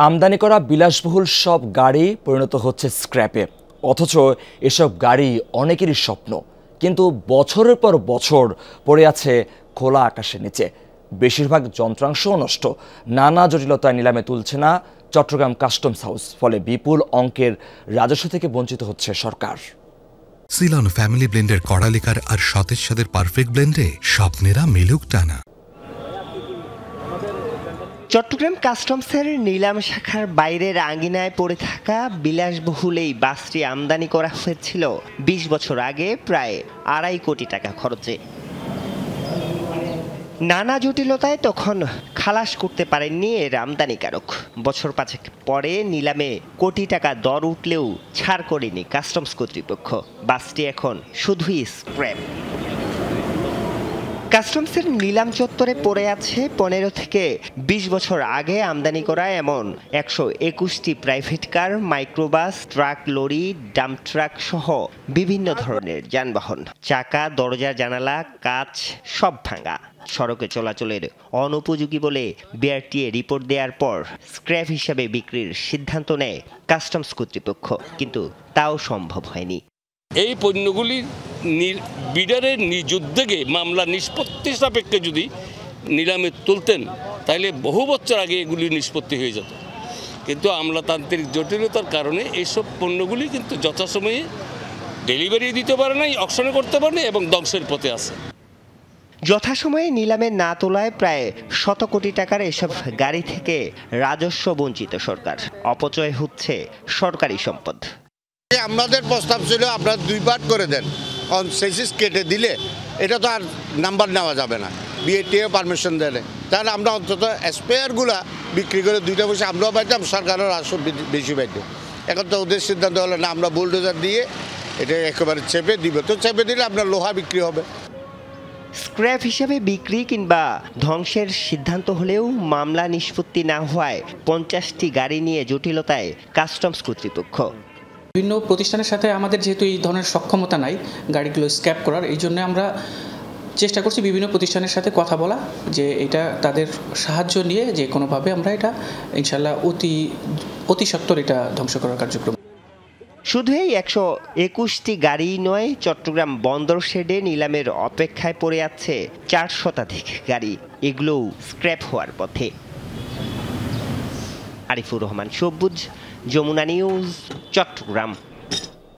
আমদানি করা বিলাসবহুল সব গাড়ি পরিণত হচ্ছে স্ক্র্যাপে, অথচ এসব গাড়ি অনেকেরই স্বপ্ন, কিন্তু বছরের পর বছর পড়ে আছে খোলা আকাশের নিচে। বেশিরভাগ যন্ত্রাংশও নষ্ট, নানা জটিলতায় নিলামে তুলছে না চট্টগ্রাম কাস্টমস হাউস, ফলে বিপুল অঙ্কের রাজস্ব থেকে বঞ্চিত হচ্ছে সরকার। সিলন ফ্যামিলি ব্লেন্ডের কড়ালিকার আর সতেজ স্বাদের পারফেক্ট ব্লেন্ডে স্বপ্নেরা মেলুক টানা। চট্টগ্রাম কাস্টমসের নিলাম শাখার বাইরের আঙ্গিনায় পড়ে থাকা বিলাসবহুল এই বাসটি আমদানি করা হয়েছিল ২০ বছর আগে প্রায় ২.৫ কোটি টাকা খরচে। নানা জটিলতায় তখন খালাস করতে পারেননি এর আমদানিকারক। বছর ৫ পরে নিলামে কোটি টাকা দর উঠলেও ছাড় করেনি কাস্টমস কর্তৃপক্ষ। বাসটি এখন শুধুই স্ক্র্যাপ। কাস্টমসের নিলাম চত্বরে পড়ে আছে ১৫ থেকে ২০ বছর আগে আমদানি করা এমন ১২১টি private car, microbus, truck, lorry, dump truck সহ বিভিন্ন ধরনের যানবাহন। চাকা, দরজা, জানালা, কাঁচ সব ভাঙা। সড়কে চলাচলের অনুপযোগী বলে বিআরটিএ রিপোর্ট দেওয়ার পর স্ক্র্যাপ হিসাবে বিক্রির সিদ্ধান্ত নেয় কাস্টমস কর্তৃপক্ষ, কিন্তু তাও সম্ভব হয়নি। এই পণ্যগুলি বিডারের নিজ উদ্যোগে মামলা নিষ্পত্তি সাপেক্ষে যদি নিলামে তুলতেন তাহলে বহু বছর আগে এগুলি নিষ্পত্তি হয়ে যেত, কিন্তু আমলাতান্ত্রিক জটিলতার কারণে এইসব পণ্যগুলি কিন্তু যথাসময়ে ডেলিভারি দিতে পারে নাই, অকশনে করতে পারে না এবং ধ্বংসের পথে আছে। যথাসময়ে নিলামে না তোলায় প্রায় ১০০ কোটি টাকার এসব গাড়ি থেকে রাজস্ব বঞ্চিত সরকার। অপচয় হচ্ছে সরকারি সম্পদ। আমাদের প্রস্তাব ছিল আপনারা ২ পার্ট করে দেন, কারণ সেসিস কেটে দিলে এটা তো আর নাম্বার নেওয়া যাবে না, বিএটিএ পারমিশন দেয়। তাহলে আমরা অন্তত স্পেয়ারগুলা বিক্রি করে 2টা পয়সা আমরাও পাইতাম, সরকারের রাজস্ব বেশি পাইতাম। এখন তো ওদের সিদ্ধান্ত হলো না, আমরা বুলডোজার দিয়ে এটা একেবারে চেপে দিব, তো চেপে দিলে আপনার লোহা বিক্রি হবে। স্ক্র্যাপ হিসেবে বিক্রি কিংবা ধ্বংসের সিদ্ধান্ত হলেও মামলা নিষ্পত্তি না হওয়ায় ৫০টি গাড়ি নিয়ে জটিলতায় কাস্টমস কর্তৃপক্ষ। বিভিন্ন প্রতিষ্ঠানের সাথে আমাদের যেহেতু এই ধরনের সক্ষমতা নাই গাড়িগুলো স্ক্র্যাপ করার, এই জন্য আমরা চেষ্টা করছি বিভিন্ন প্রতিষ্ঠানের সাথে কথা বলা, যে এটা তাদের সাহায্য নিয়ে যে কোনোভাবে আমরা এটা ইনশাল্লাহ অতি সত্বর এটা ধ্বংস করার কার্যক্রম। শুধু এই ১২১টি গাড়ি নয়, চট্টগ্রাম বন্দর শেডে নিলামের অপেক্ষায় পড়ে আছে ৪ শতাধিক গাড়ি, এগুলোও স্ক্র্যাপ হওয়ার পথে। আরিফুর রহমান সবুজ, যমুনা নিউজ, চট্টগ্রাম।